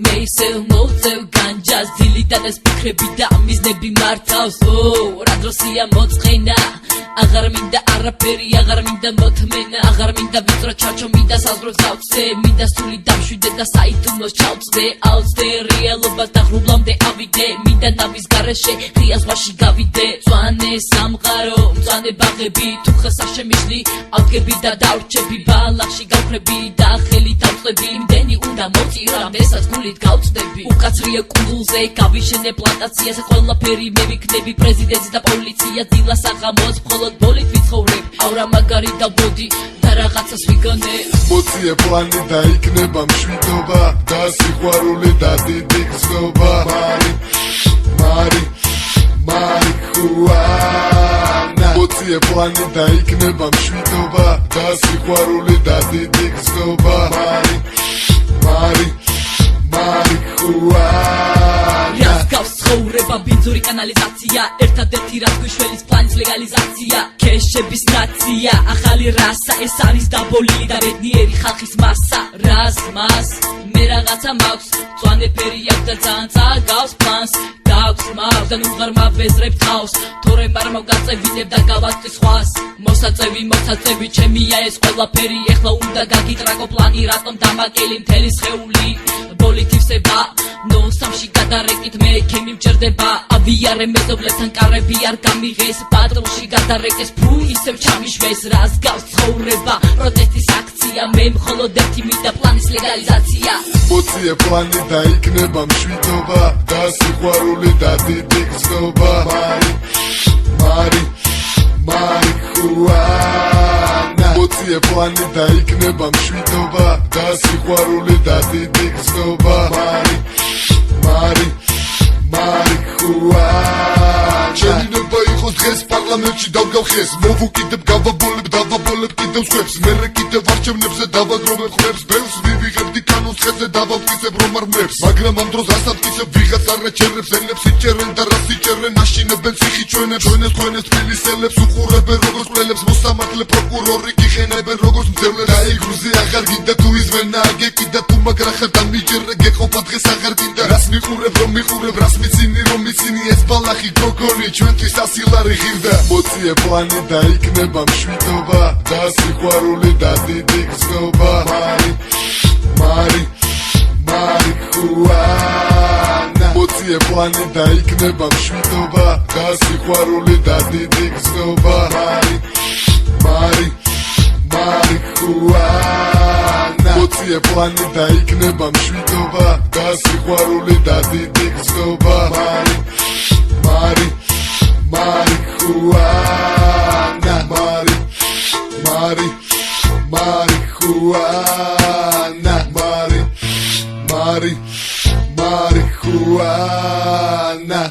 მე ისევ მოვწევ განჯას დილიდანეს ფიქრები და მიზნები მართავს რა დროსია მოწყენა აღარ მინდა არაფერი აღარ მინდა მოთმენა აღარ მინდა ვიწრო ჩარჩო მინდა საზღვრებს გავწე მინდა სული დამშვიდე და საიდუმლოს ჩავწდე აუწდე რეალობას და ღრუბლამდე ავიდე მინდა ნავის გარეშე ღია ზღვაში გავიდე მწვანე სამყარო მწვანე ბაღები თუ ხეს არ შემიძლი ავგები და დავრჩები ბალახში გავხრები და ხელი დავწყები იმდენი უნდა მოწირამდესაც გულით გავწდები უკაცრია კუნძულზე გავიშენე პლანტაციაზე ყველაფერი მე ვიქნები პრეზიდენტი და პოლიცია დილა საღამოს მხოლოდ ბოლით ვიცხოვრებ ავრა მაგარი დავბოდი და რაღაცას ვიგონე მოწიე პლანი და იქნება მშვიდობა და სიყვარული და დიდი გზნობა მარი ხუანა მოწიე პლანი და იქნება მშვიდობა და სიყვარული და დიდი გზნობა მარი ხუანა გავს ცხოვრება ბინძური კანალიზაცია ერთადერთი რაც გვიშველის პლანის ლეგალიზაცია ქეშების ნაცია ახალი რასა ეს არის დაბოლილი და ბედნიერი ხალხის მასა რას მას მე რაღაცა მაქვს მწვანე ფერი აქვს და ძალიან წაგავს პლანს გაქვს მაქვს და ნუ ღარ მავეზრებ თავს თორემ არ მოვგაწევინებ და გავაწვი სხვას მოსაწევი ჩემია ეს ყველაფერი ეხლა უნდა გაგიტრაგო პლანი რატომ დამაკელი მთელი სხეული ბოლით ივსება ნოსამში გადარეკით მე ქემი მჭერდება ავიარე მეზობლებთან კარები არ გამიღეს პატრულში გადარეკეს ფუ ისევ ჩამიშვეს რას გავს ცხოვრება პროტესტის აქცია მე მხოლოდ ერთი მინდა პლანის ლეგალიზაცია მოწიე პლანი და იქნება მშვიდობა და სიყვარული და დიდი გზნობა მარი ხუანა მოწიე პლანი და იქნება მშვიდობა და სიყვარული და დიდი გზნობა მარი ხუანა შეიძლება იყოს დღეს პარლამენტში დავგავხეს მოვუკიდებ გავაბოლებ კიდევ სხვებს მერე კიდევ არჩევნებზე დავაგროვებ ხმებს ბევრს ვივიღებდი კანონს ხეზე დავამტკიცებ რომ არ მებს მაგრამ ამ დროს ასამტკიცებ ვიღაც არ აჩერებს ელებს იჭერენ და რას იჭერენ აშინებენ ციხი ჩვენებს თქვენეს თბილისელებს უყურებენ როგორც ყლელებს მოსამართლე პროკურორი გიხენებენ როგორც მძევლებს დაიგრუზე აღარ გინდა თუ იზმენა აგეკიდა თუ მაგრა ხერთან მიჯერე გეყოფა დღეს აღარ გინდა რას მიყურებ რომ მიყურებ რას მიცინი რომ მიცინი ეს ბალახი გოგონი ჩვენთვის ასილარი ღირდა მოწიე პლანი და იქნება მშვიდობა და სიყვარული და დიდი გზნობა მარი ხუანა მოწიე პლანი და იქნება მშვიდობა და სიყვარული და დიდი გზნობა მარი ხუანა მოწიე პლანი და იქნება მშვიდობა და სიყვარული და დიდი გზნობა მარი ხუანა მარი ხუანა მარი ხუანა